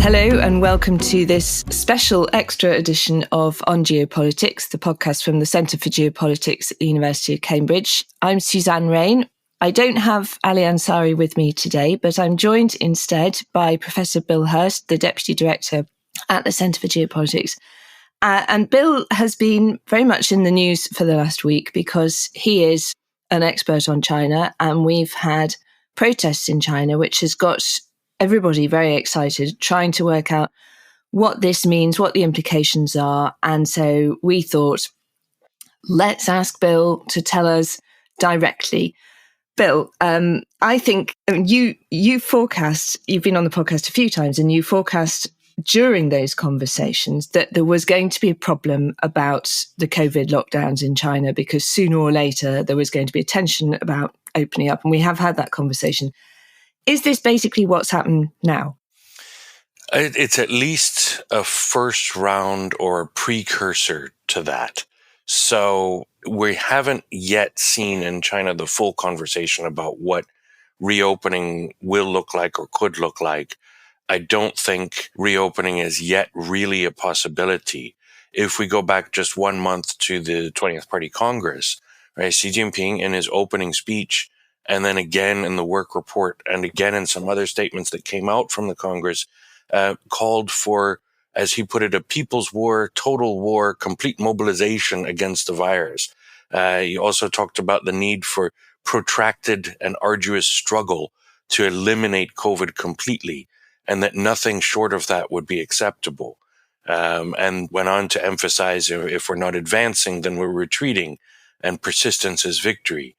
Hello and welcome to this special extra edition of On Geopolitics, the podcast from the Centre for Geopolitics at the University of Cambridge. I'm Suzanne Raine. I don't have Ali Ansari with me today, but I'm joined instead by Professor Bill Hurst, the Deputy Director at the Centre for Geopolitics. And Bill has been very much in the news for the last week because he is an expert on China, and we've had protests in China, which has got everybody very excited, trying to work out what this means, what the implications are. And so we thought, let's ask Bill to tell us directly. Bill, I think you forecast, you've been on the podcast a few times, and you forecast during those conversations that there was going to be a problem about the COVID lockdowns in China because sooner or later there was going to be a tension about opening up. And we have had that conversation. Is this basically what's happened now? It's at least a first round or a precursor to that. So we haven't yet seen in China the full conversation about what reopening will look like or could look like. I don't think reopening is yet really a possibility. If we go back just 1 month to the 20th Party Congress, right, Xi Jinping in his opening speech, and then again in the work report, and again in some other statements that came out from the Congress, called for, as he put it, a people's war, total war, complete mobilization against the virus. He also talked about the need for protracted and arduous struggle to eliminate COVID completely, and that nothing short of that would be acceptable. And went on to emphasize, if we're not advancing, then we're retreating, and persistence is victory.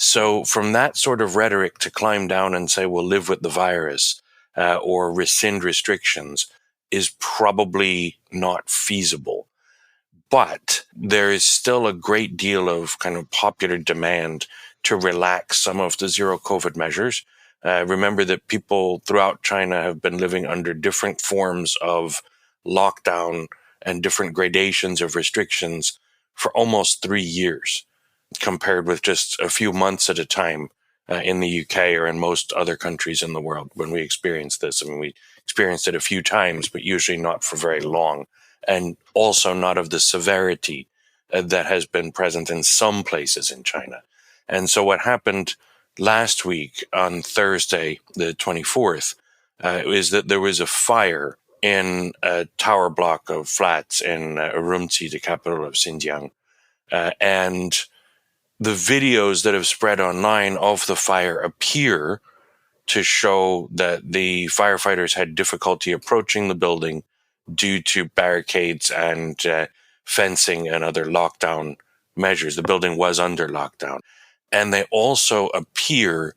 So from that sort of rhetoric to climb down and say we'll live with the virus or rescind restrictions is probably not feasible. But there is still a great deal of kind of popular demand to relax some of the zero COVID measures. Remember that people throughout China have been living under different forms of lockdown and different gradations of restrictions for almost 3 years, compared with just a few months at a time in the UK or in most other countries in the world when we experienced this. I mean, we experienced it a few times, but usually not for very long, and also not of the severity that has been present in some places in China. And so what happened last week on Thursday, the 24th, is that there was a fire in a tower block of flats in Urumqi, the capital of Xinjiang. And the videos that have spread online of the fire appear to show that the firefighters had difficulty approaching the building due to barricades and fencing and other lockdown measures. The building was under lockdown. And they also appear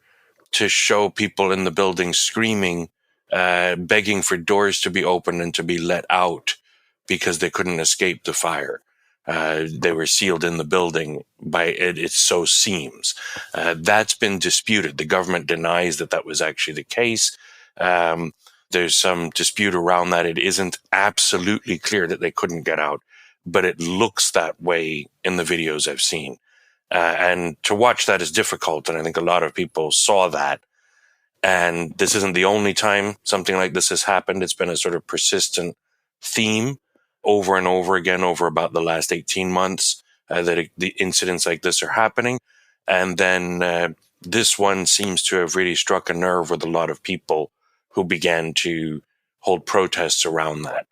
to show people in the building screaming, begging for doors to be opened and to be let out because they couldn't escape the fire. They were sealed in the building by it so seems. That's been disputed. The government denies that that was actually the case. There's some dispute around that. It isn't absolutely clear that they couldn't get out, but it looks that way in the videos I've seen. And to watch that is difficult, and I think a lot of people saw that. And this isn't the only time something like this has happened. It's been a sort of persistent theme over and over again over about the last 18 months that the incidents like this are happening. And then this one seems to have really struck a nerve with a lot of people who began to hold protests around that.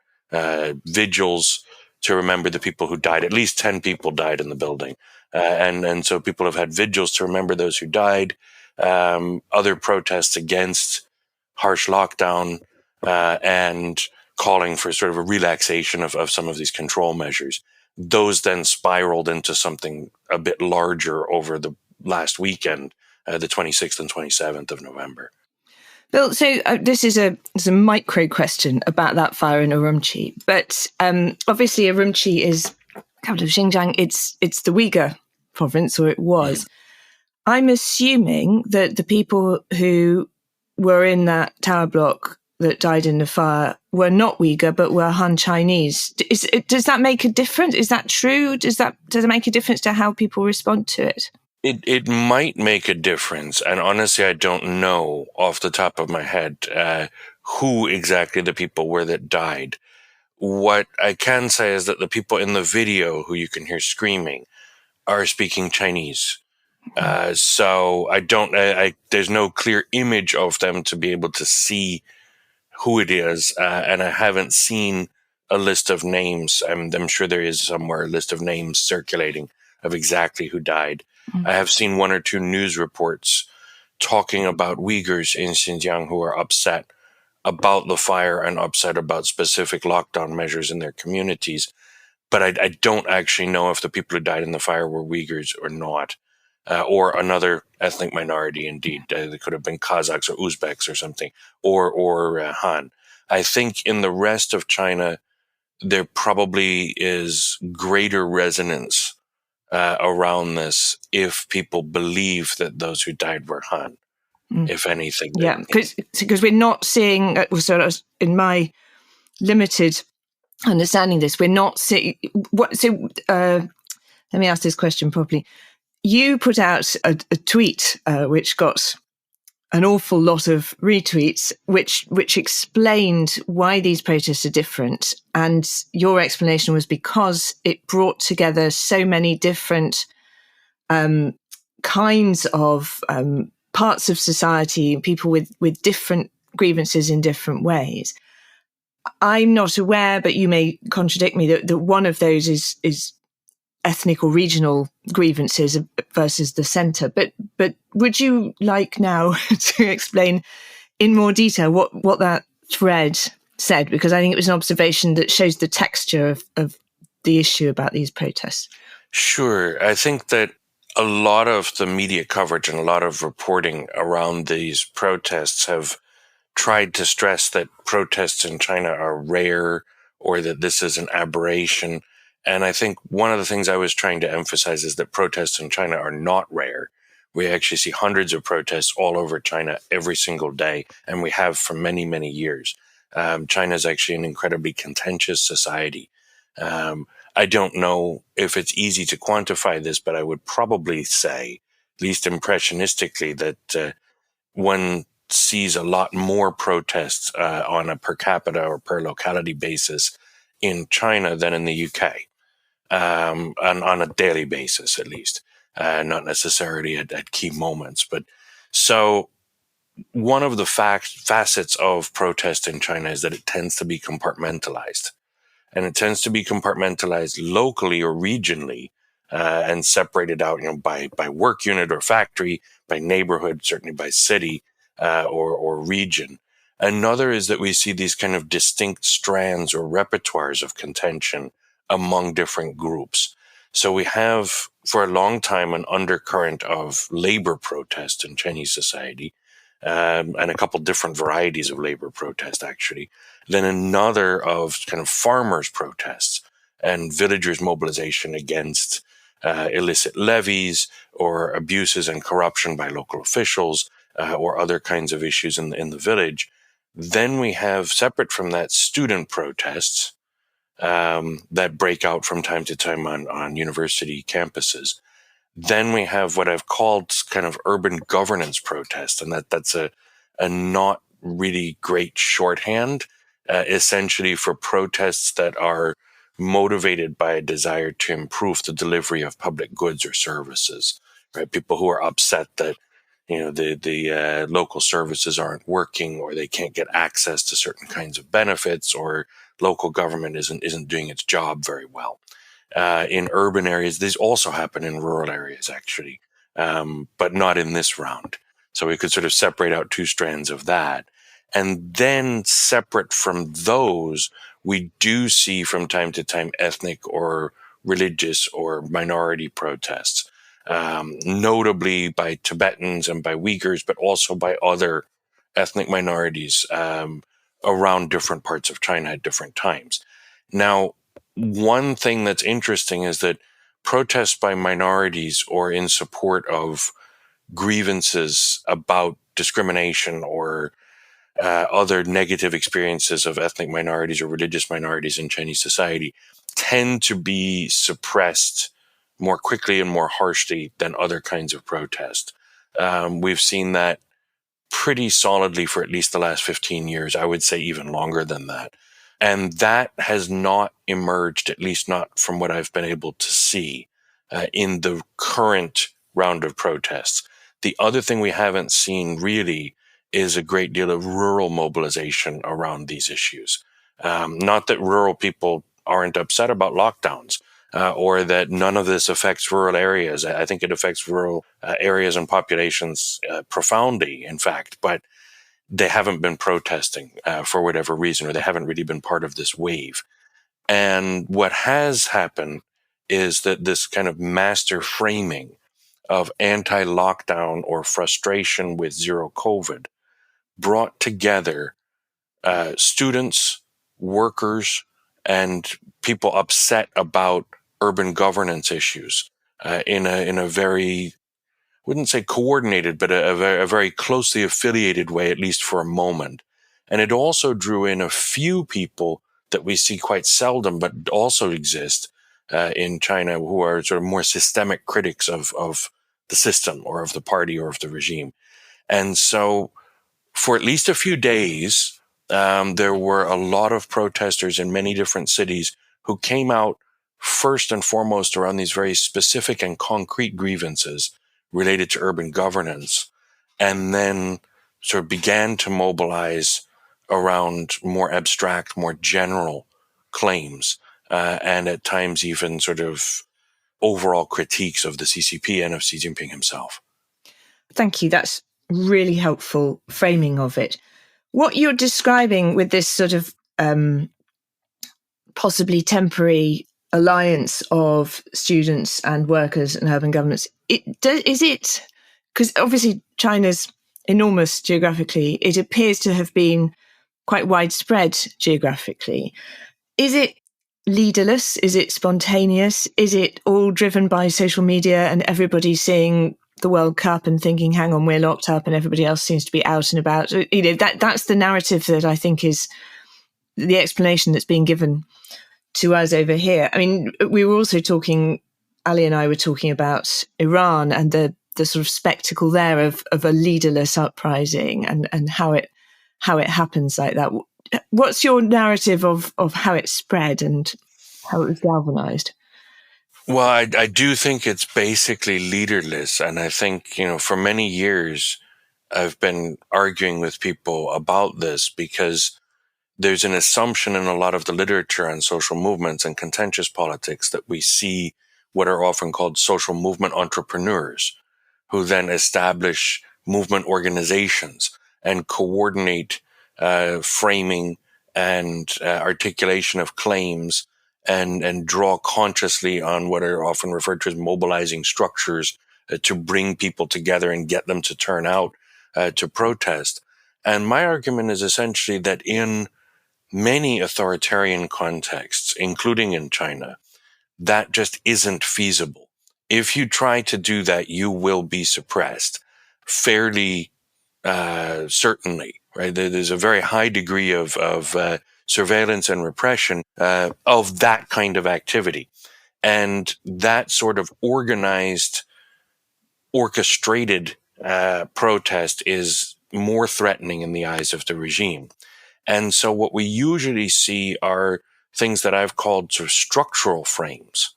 Vigils to remember the people who died. At least 10 people died in the building. And so people have had vigils to remember those who died. Other protests against harsh lockdown and calling for sort of a relaxation of some of these control measures. Those then spiraled into something a bit larger over the last weekend, the 26th and 27th of November. Bill, so this is a micro question about that fire in Urumqi, but obviously Urumqi is capital of Xinjiang. It's the Uyghur province, or it was. I'm assuming that the people who were in that tower block that died in the fire were not Uyghur, but were Han Chinese. Does that make a difference? Is that true? Does it make a difference to how people respond to it? It might make a difference. And honestly, I don't know off the top of my head who exactly the people were that died. What I can say is that the people in the video who you can hear screaming are speaking Chinese. So there's no clear image of them to be able to see who it is. And I haven't seen a list of names. I'm sure there is somewhere a list of names circulating of exactly who died. I have seen one or two news reports talking about Uyghurs in Xinjiang who are upset about the fire and upset about specific lockdown measures in their communities. But I don't actually know if the people who died in the fire were Uyghurs or not, or another ethnic minority. Indeed, they could have been Kazakhs or Uzbeks or something, or Han. I think in the rest of China, there probably is greater resonance around this if people believe that those who died were Han. If anything, yeah, because we're not seeing. So in my limited understanding, this we're not seeing. What? So let me ask this question properly. You put out a tweet which got an awful lot of retweets, which explained why these protests are different. And your explanation was because it brought together so many different kinds of parts of society, people with different grievances in different ways. I'm not aware, but you may contradict me, that one of those is ethnic or regional grievances versus the centre. But would you like now to explain in more detail what that thread said? Because I think it was an observation that shows the texture of the issue about these protests. Sure. I think that a lot of the media coverage and a lot of reporting around these protests have tried to stress that protests in China are rare or that this is an aberration. And I think one of the things I was trying to emphasize is that protests in China are not rare. We actually see hundreds of protests all over China every single day, and we have for many, many years. China is actually an incredibly contentious society. I don't know if it's easy to quantify this, but I would probably say, at least impressionistically, that one sees a lot more protests on a per capita or per locality basis in China than in the UK, on a daily basis at least, not necessarily at key moments. But so one of the facets of protest in China is that it tends to be compartmentalized. And it tends to be compartmentalized locally or regionally, and separated out, by work unit or factory, by neighborhood, certainly by city, or region. Another is that we see these kind of distinct strands or repertoires of contention among different groups. So we have, for a long time, an undercurrent of labor protest in Chinese society, and a couple different varieties of labor protest, actually. Then another of kind of farmers' protests and villagers' mobilization against illicit levies or abuses and corruption by local officials, or other kinds of issues in the village. Then we have, separate from that, student protests that break out from time to time on university campuses. Then we have what I've called kind of urban governance protest, and that's a not really great shorthand, essentially for protests that are motivated by a desire to improve the delivery of public goods or services. Right, people who are upset that the local services aren't working, or they can't get access to certain kinds of benefits, or local government isn't doing its job very well. In urban areas, these also happen in rural areas, actually, but not in this round. So we could sort of separate out two strands of that. And then, separate from those, we do see from time to time ethnic or religious or minority protests, notably by Tibetans and by Uyghurs, but also by other ethnic minorities around different parts of China at different times. Now, one thing that's interesting is that protests by minorities or in support of grievances about discrimination or other negative experiences of ethnic minorities or religious minorities in Chinese society tend to be suppressed more quickly and more harshly than other kinds of protest. We've seen that pretty solidly for at least the last 15 years. I would say even longer than that. And that has not emerged, at least not from what I've been able to see in the current round of protests. The other thing we haven't seen really is a great deal of rural mobilization around these issues. Not that rural people aren't upset about lockdowns or that none of this affects rural areas. I think it affects rural areas and populations profoundly, in fact, but they haven't been protesting for whatever reason, or they haven't really been part of this wave. And what has happened is that this kind of master framing of anti-lockdown or frustration with zero COVID brought together students, workers, and people upset about urban governance issues in a very, wouldn't say coordinated, but a very closely affiliated way, at least for a moment. And it also drew in a few people that we see quite seldom, but also exist in China, who are sort of more systemic critics of the system or of the party or of the regime. And so for at least a few days, there were a lot of protesters in many different cities who came out first and foremost around these very specific and concrete grievances related to urban governance, and then sort of began to mobilize around more abstract, more general claims, and at times even sort of overall critiques of the CCP and of Xi Jinping himself. Thank you. That's really helpful framing of it. What you're describing with this sort of possibly temporary alliance of students and workers and urban governments, is it, because obviously China's enormous geographically, it appears to have been quite widespread geographically. Is it leaderless? Is it spontaneous? Is it all driven by social media and everybody seeing the World Cup and thinking, hang on, we're locked up and everybody else seems to be out and about? You know, that's the narrative that I think is the explanation that's being given to us over here. I mean, we were also talking, Ali and I were talking about Iran and the sort of spectacle there of a leaderless uprising and how it happens like that. What's your narrative of how it spread and how it was galvanized? Well, I do think it's basically leaderless. And I think, for many years, I've been arguing with people about this because there's an assumption in a lot of the literature on social movements and contentious politics that we see what are often called social movement entrepreneurs, who then establish movement organizations and coordinate framing and articulation of claims and draw consciously on what are often referred to as mobilizing structures to bring people together and get them to turn out to protest. And my argument is essentially that in many authoritarian contexts, including in China, that just isn't feasible. If you try to do that, you will be suppressed fairly certainly, right? There's a very high degree of surveillance and repression of that kind of activity. And that sort of organized, orchestrated protest is more threatening in the eyes of the regime. And so what we usually see are things that I've called sort of structural frames,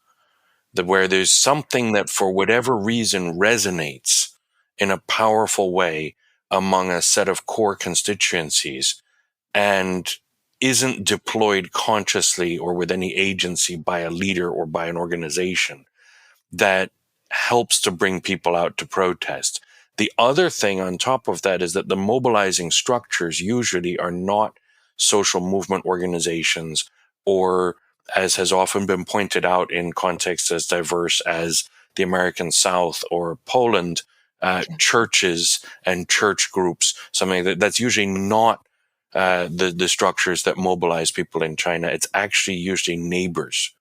where there's something that for whatever reason resonates in a powerful way among a set of core constituencies and isn't deployed consciously or with any agency by a leader or by an organization that helps to bring people out to protest. The other thing on top of that is that the mobilizing structures usually are not social movement organizations or, as has often been pointed out in contexts as diverse as the American South or Poland, churches and church groups, something that's usually not the structures that mobilize people in China. It's actually usually neighbors,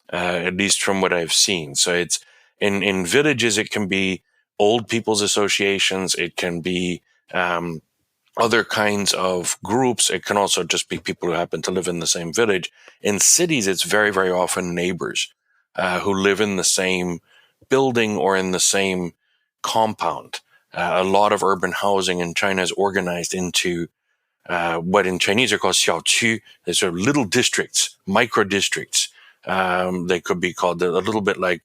at least from what I've seen. So it's in villages, it can be old people's associations. It can be other kinds of groups. It can also just be people who happen to live in the same village. In cities, it's very, very often neighbors who live in the same building or in the same compound. A lot of urban housing in China is organized into what in Chinese are called 小区. They're sort of little districts, micro districts. They could be called a little bit like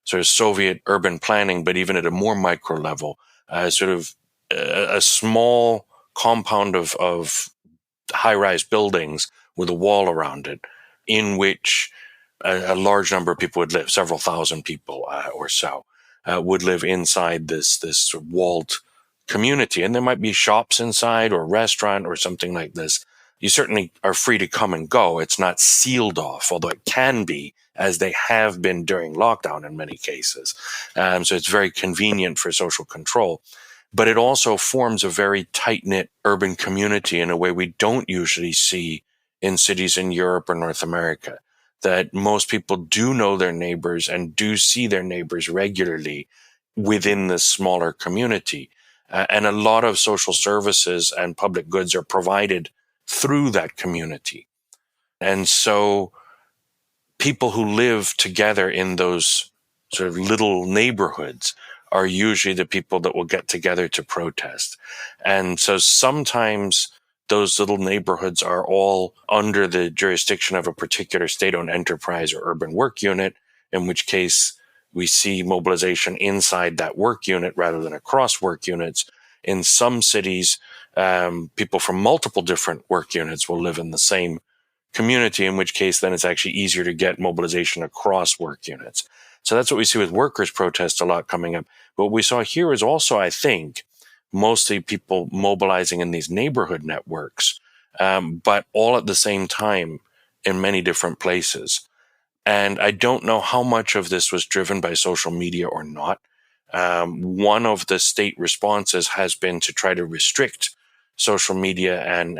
sort of Soviet urban planning, but even at a more micro level, sort of a small compound of high-rise buildings with a wall around it, in which a large number of people would live, several thousand people or so, would live inside this walled community. And there might be shops inside or a restaurant or something like this. You certainly are free to come and go. It's not sealed off, although it can be, as they have been during lockdown in many cases. So it's very convenient for social control. But it also forms a very tight-knit urban community in a way we don't usually see in cities in Europe or North America, that most people do know their neighbors and do see their neighbors regularly within this smaller community. And a lot of social services and public goods are provided through that community. And so people who live together in those sort of little neighborhoods are usually the people that will get together to protest. And so sometimes those little neighborhoods are all under the jurisdiction of a particular state-owned enterprise or urban work unit, in which case we see mobilization inside that work unit rather than across work units. In some cities, people from multiple different work units will live in the same community, in which case then it's actually easier to get mobilization across work units. So that's what we see with workers' protests a lot coming up. But what we saw here is also, I think, mostly people mobilizing in these neighborhood networks, but all at the same time in many different places. And I don't know how much of this was driven by social media or not. One of the state responses has been to try to restrict social media and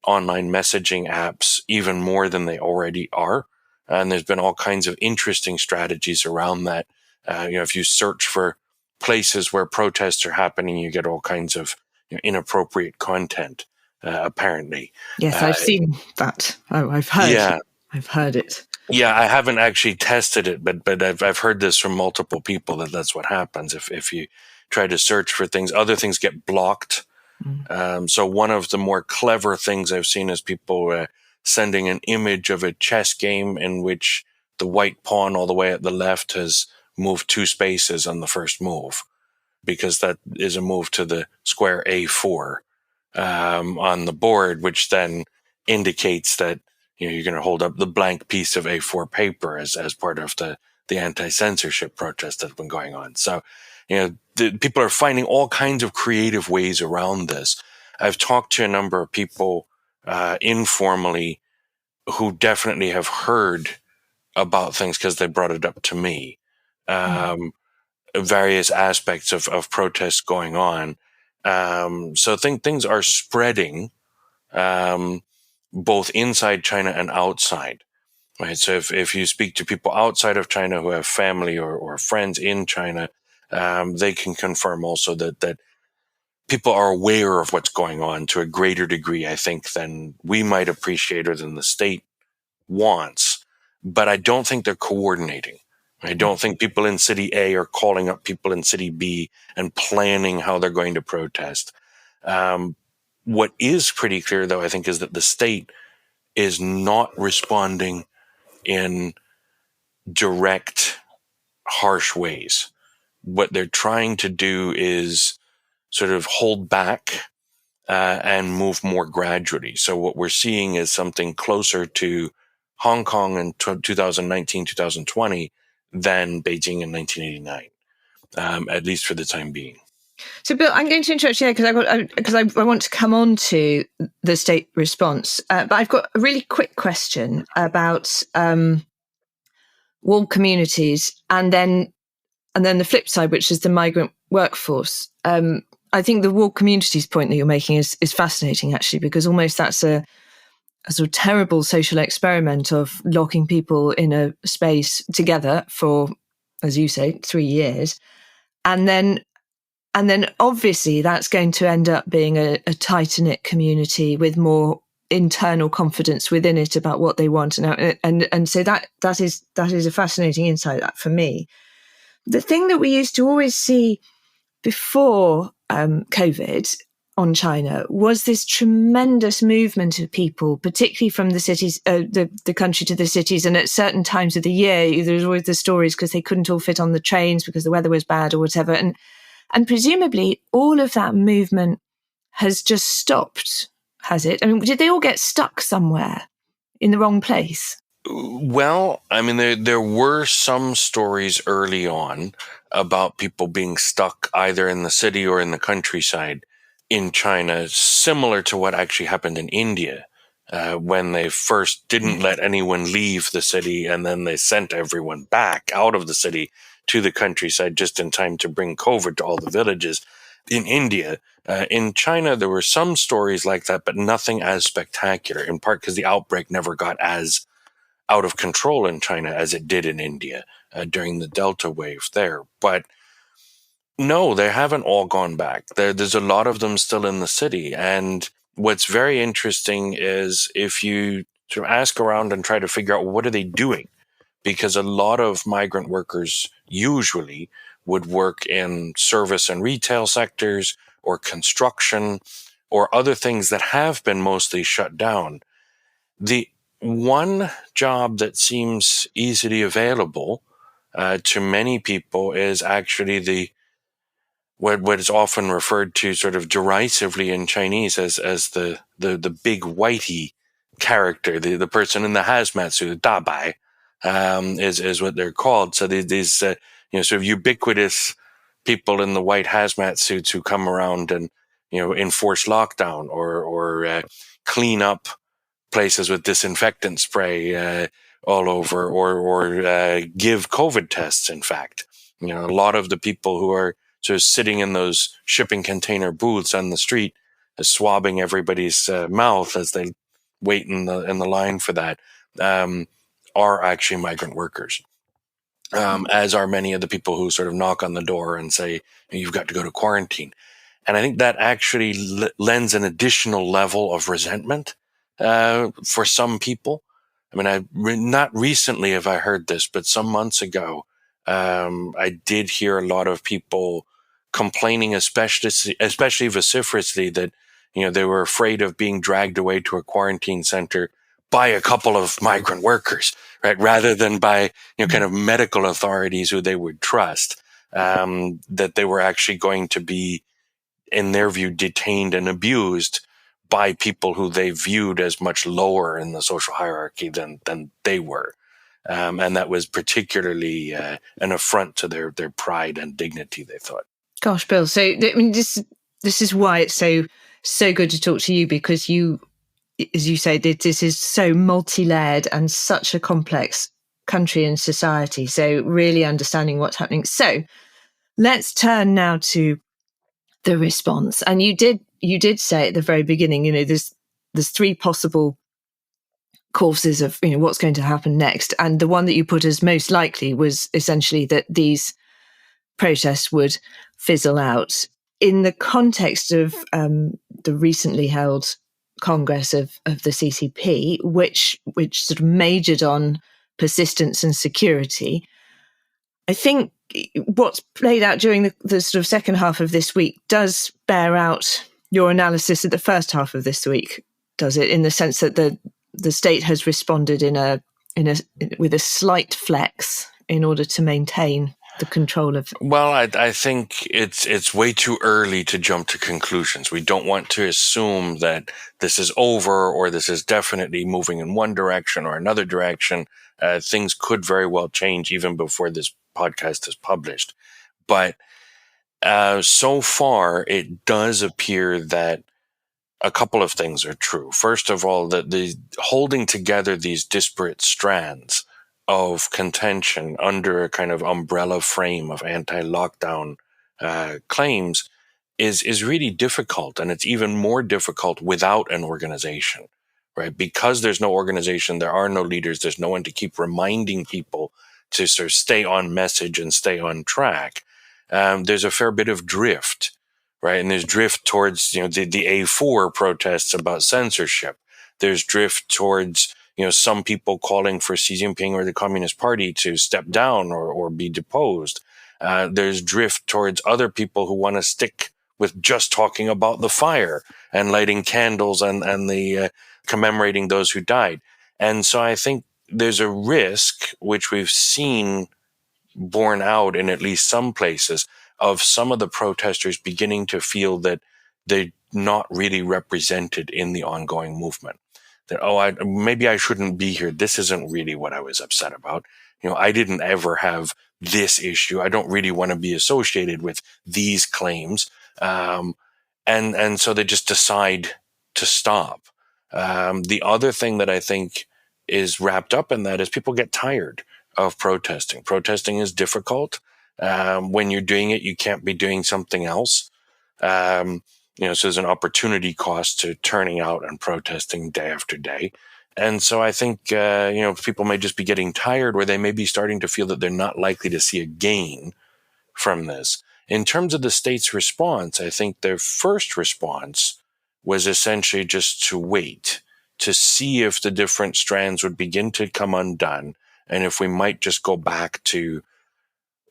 online messaging apps even more than they already are. And there's been all kinds of interesting strategies around that. If you search for places where protests are happening, you get all kinds of inappropriate content, apparently. Yes, I've seen that. Oh, I've heard. Yeah. I've heard it. Yeah, I haven't actually tested it, but I've heard this from multiple people that that's what happens. If you try to search for things, other things get blocked. So one of the more clever things I've seen is people sending an image of a chess game in which the white pawn all the way at the left has moved 2 spaces on the first move, because that is a move to the square A4 on the board, which then indicates that you're going to hold up the blank piece of A4 paper as part of the anti-censorship protest that's been going on. So, people are finding all kinds of creative ways around this. I've talked to a number of people informally who definitely have heard about things because they brought it up to me. Various aspects of protests going on. So I think things are spreading both inside China and outside. Right. So if you speak to people outside of China who have family or friends in China, they can confirm also that people are aware of what's going on to a greater degree, I think, than we might appreciate or than the state wants. But I don't think they're coordinating. I don't think people in city A are calling up people in city B and planning how they're going to protest. What is pretty clear, though, I think, is that the state is not responding in direct, harsh ways. What they're trying to do is sort of hold back and move more gradually. So what we're seeing is something closer to Hong Kong in 2019, 2020 than Beijing in 1989, at least for the time being. So, Bill, I'm going to interrupt you because I want to come on to the state response. But I've got a really quick question about walled communities, and then the flip side, which is the migrant workforce. I think the walled communities point that you're making is fascinating, actually, because almost that's a sort of terrible social experiment of locking people in a space together for, as you say, 3 years, and then obviously that's going to end up being a tighter-knit community with more internal confidence within it about what they want. And so that is a fascinating insight for me. The thing that we used to always see before COVID on China was this tremendous movement of people, particularly from the cities, the country to the cities. And at certain times of the year, there's always the stories because they couldn't all fit on the trains because the weather was bad or whatever. And presumably all of that movement has just stopped, has it? I mean, did they all get stuck somewhere in the wrong place? Well, I mean, there were some stories early on about people being stuck either in the city or in the countryside in China, similar to what actually happened in India when they first didn't let anyone leave the city and then they sent everyone back out of the city to the countryside just in time to bring COVID to all the villages in India. In China, there were some stories like that, but nothing as spectacular, in part because the outbreak never got as out of control in China as it did in India during the Delta wave there. But no, they haven't all gone back. There's a lot of them still in the city. And what's very interesting is if you sort of ask around and try to figure out what are they doing, because a lot of migrant workers usually would work in service and retail sectors or construction or other things that have been mostly shut down. The one job that seems easily available to many people is actually what is often referred to sort of derisively in Chinese as the big whitey character, the person in the hazmat suit, da bai, is what they're called. So these sort of ubiquitous people in the white hazmat suits who come around and enforce lockdown or clean up places with disinfectant spray all over, or give COVID tests. In fact, a lot of the people who are sort of sitting in those shipping container booths on the street, swabbing everybody's mouth as they wait in the line for that, are actually migrant workers. As are many of the people who sort of knock on the door and say, "You've got to go to quarantine." And I think that actually lends an additional level of resentment for some people. I mean, not recently have I heard this, but some months ago, I did hear a lot of people complaining, especially vociferously, that they were afraid of being dragged away to a quarantine center by a couple of migrant workers, right, rather than by kind of medical authorities who they would trust. That they were actually going to be, in their view, detained and abused by people who they viewed as much lower in the social hierarchy than they were. And that was particularly an affront to their pride and dignity, they thought. Gosh, Bill. So, I mean, this is why it's so good to talk to you, because you, as you say, this is so multi-layered and such a complex country and society. So really understanding what's happening. So let's turn now to the response. And you did say at the very beginning, there's three possible courses of what's going to happen next, and the one that you put as most likely was essentially that these protests would fizzle out. In the context of the recently held Congress of the CCP, which sort of majored on persistence and security, I think what's played out during the sort of second half of this week does bear out your analysis of the first half of this week, does it? In the sense that the state has responded with a slight flex in order to maintain the control of. Well, I think it's way too early to jump to conclusions. We don't want to assume that this is over or this is definitely moving in one direction or another direction. Things could very well change even before this podcast is published. But so far, it does appear that a couple of things are true. First of all, that the holding together these disparate strands of contention under a kind of umbrella frame of anti-lockdown claims is really difficult, and it's even more difficult without an organization, right? Because there's no organization, there are no leaders, there's no one to keep reminding people to sort of stay on message and stay on track. There's a fair bit of drift, right? And there's drift towards the A4 protests about censorship. There's drift towards some people calling for Xi Jinping or the Communist Party to step down or be deposed. There's drift towards other people who want to stick with just talking about the fire and lighting candles and the commemorating those who died. And so I think there's a risk, which we've seen borne out in at least some places, of some of the protesters beginning to feel that they're not really represented in the ongoing movement. That, maybe I shouldn't be here. This isn't really what I was upset about. I didn't ever have this issue. I don't really want to be associated with these claims. And so they just decide to stop. The other thing that I think is wrapped up in that is people get tired of protesting. Protesting is difficult. When you're doing it, you can't be doing something else. So there's an opportunity cost to turning out and protesting day after day. And so I think, people may just be getting tired, or they may be starting to feel that they're not likely to see a gain from this. In terms of the state's response, I think their first response was essentially just to wait, to see if the different strands would begin to come undone, and if we might just go back to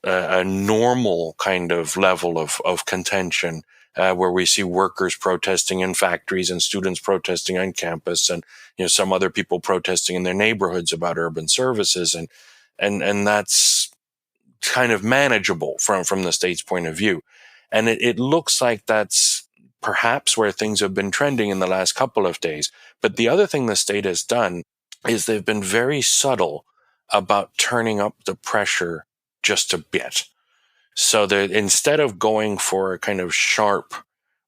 a normal kind of level of contention, where we see workers protesting in factories and students protesting on campus, and some other people protesting in their neighborhoods about urban services, and that's kind of manageable from the state's point of view. And it looks like that's perhaps where things have been trending in the last couple of days. But the other thing the state has done is they've been very subtle about turning up the pressure just a bit. So that instead of going for a kind of sharp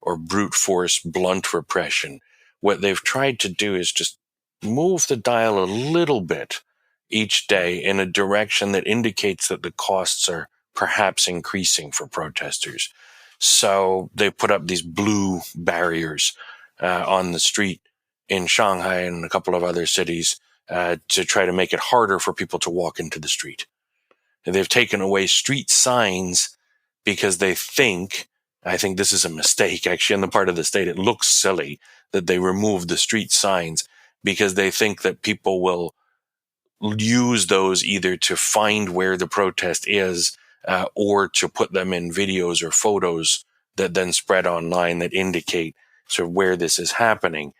or brute force, blunt repression, what they've tried to do is just move the dial a little bit each day in a direction that indicates that the costs are perhaps increasing for protesters. So they put up these blue barriers on the street in Shanghai and a couple of other cities to try to make it harder for people to walk into the street. And they've taken away street signs because I think this is a mistake, actually, on the part of the state. It looks silly that they removed the street signs because they think that people will use those either to find where the protest is or to put them in videos or photos that then spread online that indicate sort of where this is happening.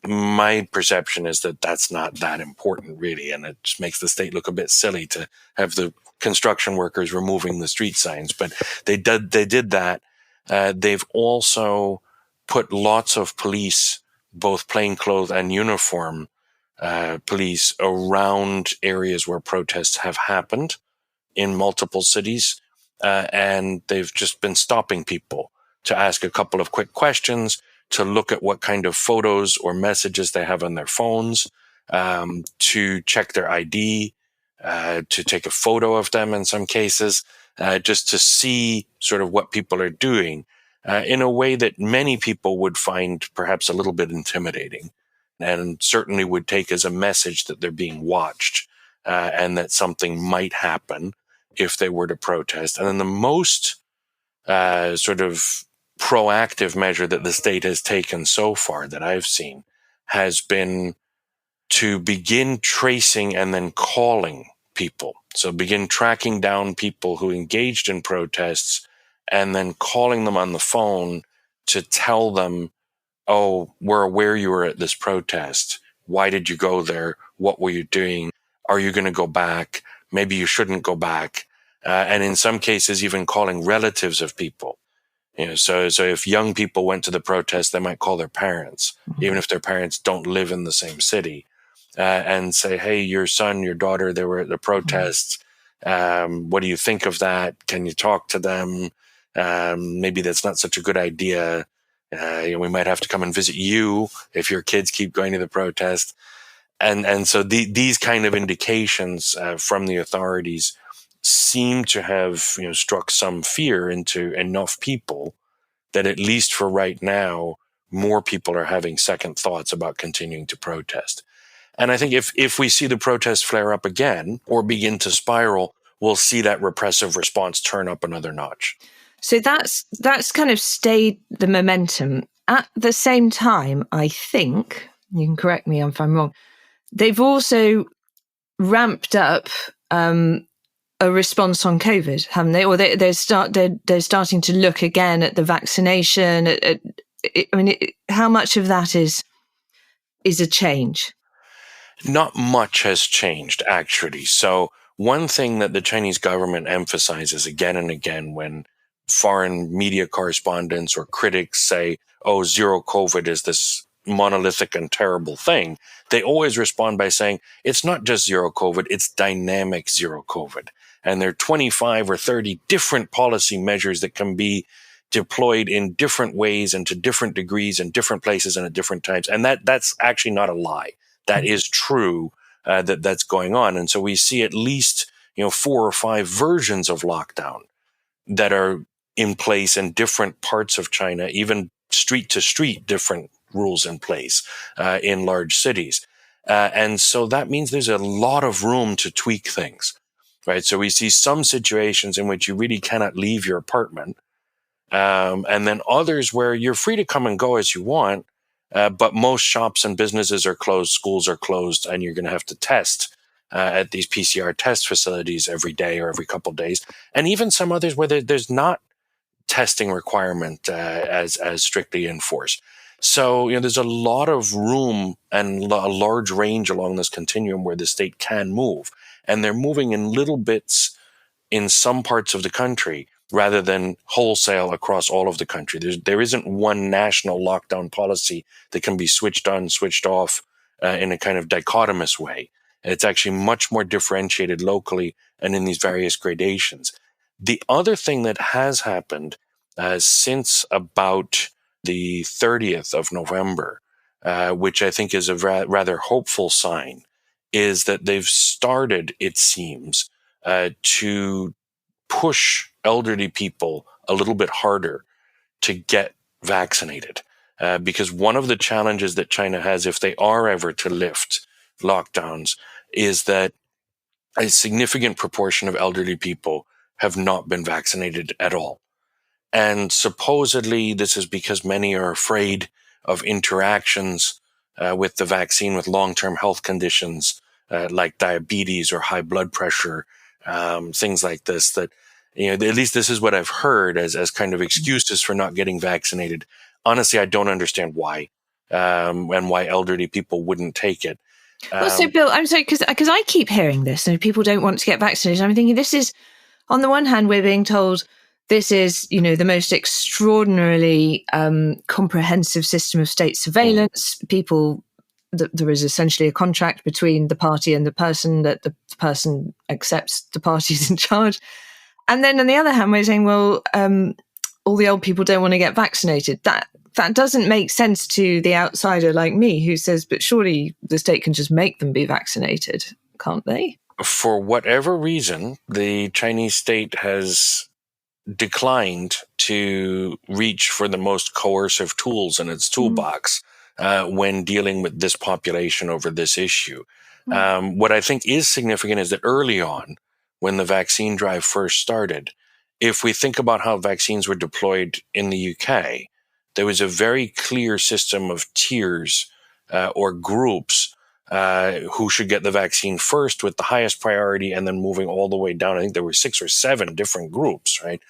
My perception is that that's not that important, really, and it just makes the state look a bit silly to have the construction workers removing the street signs. But they did that. They've also put lots of police, both plainclothes and uniform police, around areas where protests have happened in multiple cities, and they've just been stopping people to ask a couple of quick questions, to look at what kind of photos or messages they have on their phones, to check their ID, to take a photo of them in some cases, just to see sort of what people are doing in a way that many people would find perhaps a little bit intimidating, and certainly would take as a message that they're being watched and that something might happen if they were to protest. And then the most sort of proactive measure that the state has taken so far that I've seen has been to begin tracing and then calling people. So begin tracking down people who engaged in protests and then calling them on the phone to tell them, oh, we're aware you were at this protest. Why did you go there? What were you doing? Are you going to go back? Maybe you shouldn't go back. And in some cases, even calling relatives of people. So if young people went to the protest, they might call their parents, even if their parents don't live in the same city, and say, hey, your son, your daughter, they were at the protests. What do you think of that? Can you talk to them? Maybe that's not such a good idea. We might have to come and visit you if your kids keep going to the protest. And so these kind of indications from the authorities seem to have struck some fear into enough people that at least for right now, more people are having second thoughts about continuing to protest. And I think if we see the protests flare up again or begin to spiral, we'll see that repressive response turn up another notch. So that's kind of stayed the momentum. At the same time, I think, you can correct me if I'm wrong, they've also ramped up a response on COVID, haven't they? Or they're starting to look again at the vaccination. How much of that is a change? Not much has changed, actually. So one thing that the Chinese government emphasizes again and again when foreign media correspondents or critics say, oh, zero COVID is this monolithic and terrible thing, they always respond by saying, it's not just zero COVID, it's dynamic zero COVID. And there are 25 or 30 different policy measures that can be deployed in different ways and to different degrees in different places and at different times. And that's actually not a lie. That is true, that's going on. And so we see at least, 4 or 5 versions of lockdown that are in place in different parts of China, even street to street, different rules in place in large cities. And so that means there's a lot of room to tweak things, right? So we see some situations in which you really cannot leave your apartment. And then others where you're free to come and go as you want. But most shops and businesses are closed, schools are closed, and you're going to have to test at these PCR test facilities every day or every couple of days. And even some others where there's not testing requirement as strictly enforced. So, there's a lot of room and a large range along this continuum where the state can move. And they're moving in little bits in some parts of the country, rather than wholesale across all of the country. There isn't one national lockdown policy that can be switched on, switched off in a kind of dichotomous way. It's actually much more differentiated locally and in these various gradations. The other thing that has happened since about the 30th of November, which I think is a rather hopeful sign, is that they've started, it seems, to push elderly people a little bit harder to get vaccinated. Because one of the challenges that China has, if they are ever to lift lockdowns, is that a significant proportion of elderly people have not been vaccinated at all. And supposedly this is because many are afraid of interactions with the vaccine with long-term health conditions like diabetes or high blood pressure, things like this, that, at least this is what I've heard as kind of excuses for not getting vaccinated. Honestly, I don't understand why, and why elderly people wouldn't take it. Well, so Bill, I'm sorry, because I keep hearing this, and people don't want to get vaccinated. I'm thinking this is, on the one hand, we're being told this is, the most extraordinarily comprehensive system of state surveillance. People, there is essentially a contract between the party and the person, that the person accepts the party's in charge. And then on the other hand, we're saying, well, all the old people don't want to get vaccinated. That doesn't make sense to the outsider like me, who says, but surely the state can just make them be vaccinated, can't they? For whatever reason, the Chinese state has declined to reach for the most coercive tools in its toolbox when dealing with this population over this issue. What I think is significant is that early on, when the vaccine drive first started, if we think about how vaccines were deployed in the UK, there was a very clear system of tiers or groups who should get the vaccine first with the highest priority, and then moving all the way down. I think there were 6 or 7 different groups, right?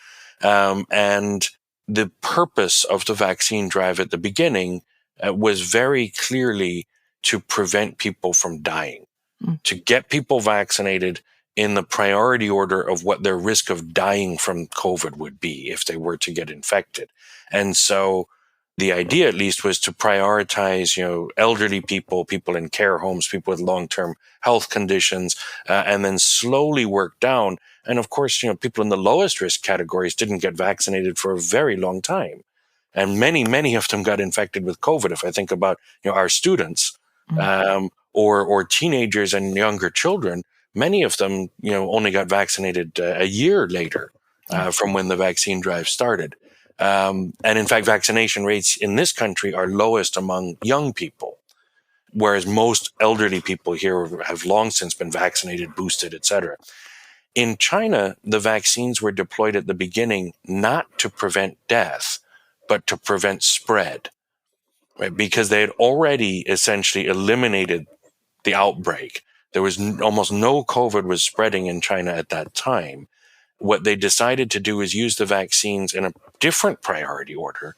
And the purpose of the vaccine drive at the beginning was very clearly to prevent people from dying, to get people vaccinated in the priority order of what their risk of dying from COVID would be if they were to get infected. And so the idea, at least, was to prioritize, elderly people, people in care homes, people with long-term health conditions, and then slowly work down. And of course, people in the lowest risk categories didn't get vaccinated for a very long time. And many, many of them got infected with COVID. If I think about, our students, or teenagers and younger children, many of them, only got vaccinated a year later from when the vaccine drive started. And in fact, vaccination rates in this country are lowest among young people, whereas most elderly people here have long since been vaccinated, boosted, etc. In China, the vaccines were deployed at the beginning not to prevent death, but to prevent spread, right? Because they had already essentially eliminated the outbreak. There was almost no COVID was spreading in China at that time. What they decided to do is use the vaccines in a different priority order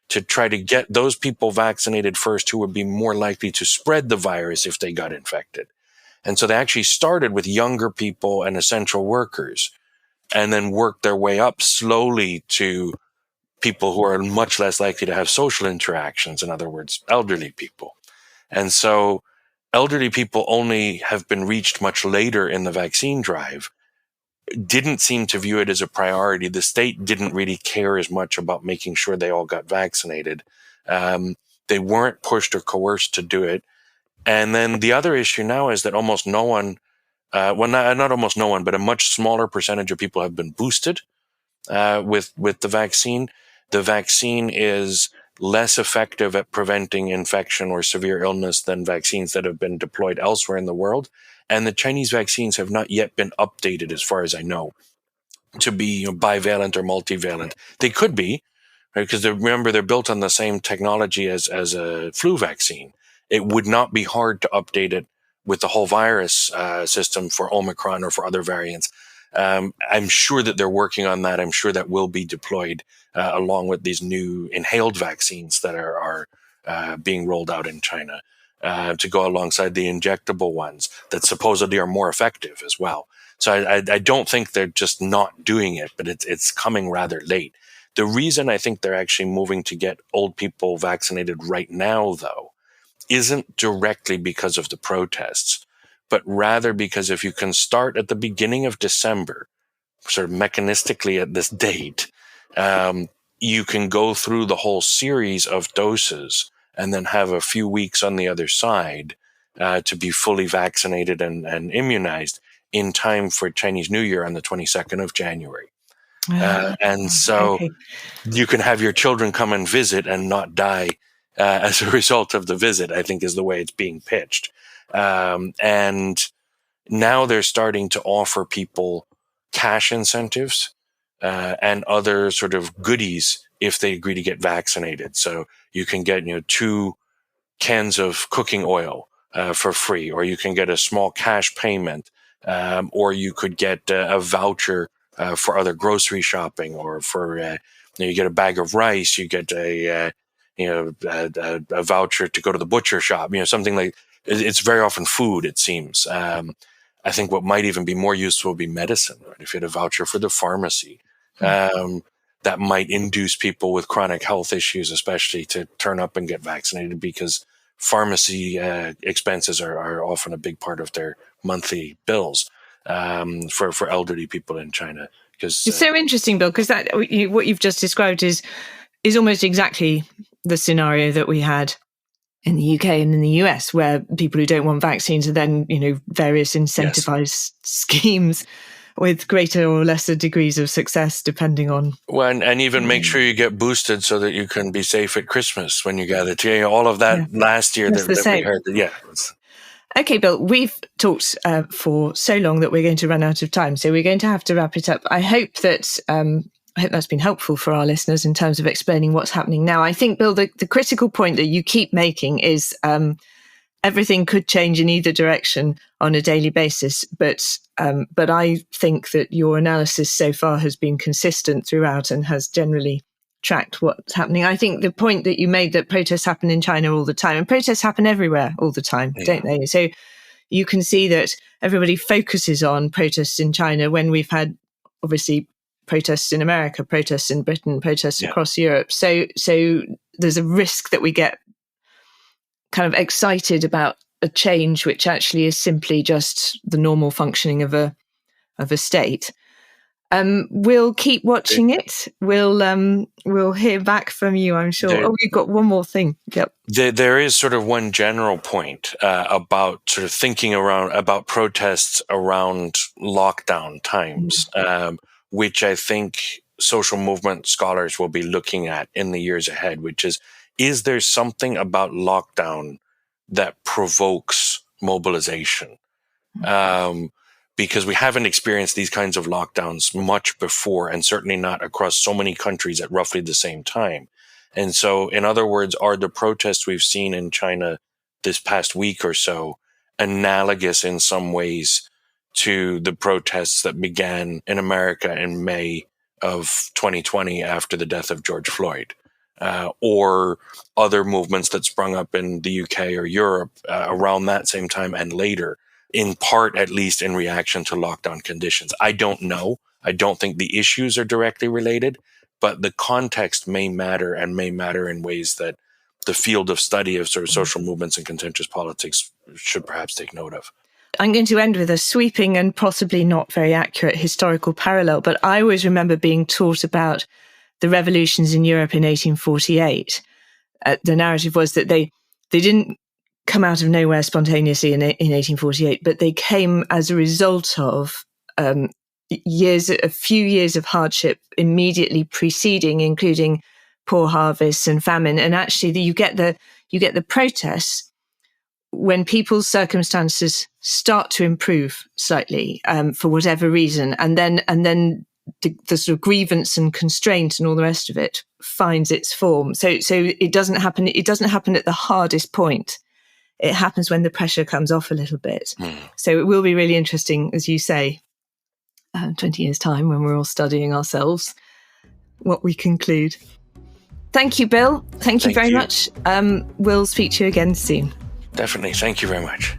to try to get those people vaccinated first who would be more likely to spread the virus if they got infected. And so they actually started with younger people and essential workers, and then worked their way up slowly to people who are much less likely to have social interactions. In other words, elderly people. And so elderly people only have been reached much later in the vaccine drive, didn't seem to view it as a priority. The state didn't really care as much about making sure they all got vaccinated. They weren't pushed or coerced to do it. And then the other issue now is that almost no one, not almost no one, but a much smaller percentage of people have been boosted with the vaccine. The vaccine is less effective at preventing infection or severe illness than vaccines that have been deployed elsewhere in the world. And the Chinese vaccines have not yet been updated, as far as I know, to be bivalent or multivalent. They could be, right? Because remember, they're built on the same technology as a flu vaccine. It would not be hard to update it with the whole virus system for Omicron or for other variants. I'm sure that they're working on that. I'm sure that will be deployed along with these new inhaled vaccines that are being rolled out in China to go alongside the injectable ones that supposedly are more effective as well. So I don't think they're just not doing it, but it's coming rather late. The reason I think they're actually moving to get old people vaccinated right now, though, isn't directly because of the protests, but rather because if you can start at the beginning of December, sort of mechanistically at this date, you can go through the whole series of doses and then have a few weeks on the other side to be fully vaccinated and immunized in time for Chinese New Year on the 22nd of January. And so you can have your children come and visit and not die as a result of the visit, I think is the way it's being pitched. And now they're starting to offer people cash incentives and other sort of goodies if they agree to get vaccinated. So you can get 2 cans of cooking oil for free, or you can get a small cash payment, or you could get a voucher for other grocery shopping, or for you get a bag of rice, you get a voucher to go to the butcher shop, something like. It's very often food, it seems. I think what might even be more useful would be medicine, right? If you had a voucher for the pharmacy, that might induce people with chronic health issues, especially, to turn up and get vaccinated, because pharmacy expenses are often a big part of their monthly bills for elderly people in China. Because it's so interesting, Bill, because what you've just described is almost exactly the scenario that we had in the UK and in the US, where people who don't want vaccines are then, various incentivized schemes with greater or lesser degrees of success, depending on. Well, and even make sure you get boosted so that you can be safe at Christmas when you gather together. All of that last year that we heard. Yeah. Okay, Bill, we've talked for so long that we're going to run out of time. So we're going to have to wrap it up. I hope that's been helpful for our listeners in terms of explaining what's happening now. I think, Bill, the critical point that you keep making is everything could change in either direction on a daily basis. But I think that your analysis so far has been consistent throughout and has generally tracked what's happening. I think the point that you made, that protests happen in China all the time, and protests happen everywhere all the time, don't they? So you can see that everybody focuses on protests in China when we've had, obviously, protests in America, protests in Britain, protests across Europe. So there's a risk that we get kind of excited about a change which actually is simply just the normal functioning of a state. We'll keep watching it. We'll hear back from you, I'm sure. We've got one more thing. Yep. There is sort of one general point about sort of thinking about protests around lockdown times, which I think social movement scholars will be looking at in the years ahead, which is there something about lockdown that provokes mobilization? Because we haven't experienced these kinds of lockdowns much before, and certainly not across so many countries at roughly the same time. And so, in other words, are the protests we've seen in China this past week or so analogous in some ways to the protests that began in America in May of 2020 after the death of George Floyd, or other movements that sprung up in the UK or Europe around that same time and later, in part, at least, in reaction to lockdown conditions. I don't know. I don't think the issues are directly related, but the context may matter, and may matter in ways that the field of study of sort of social movements and contentious politics should perhaps take note of. I'm going to end with a sweeping and possibly not very accurate historical parallel, but I always remember being taught about the revolutions in Europe in 1848. The narrative was that they didn't come out of nowhere spontaneously in 1848, but they came as a result of a few years of hardship immediately preceding, including poor harvests and famine. And actually, you get the protests when people's circumstances start to improve slightly for whatever reason, and then the sort of grievance and constraint and all the rest of it finds its form. So it doesn't happen. It doesn't happen at the hardest point. It happens when the pressure comes off a little bit. So it will be really interesting, as you say, 20 years' time when we're all studying ourselves, what we conclude. Thank you, Bill. Thank you very much. We'll speak to you again soon. Definitely. Thank you very much.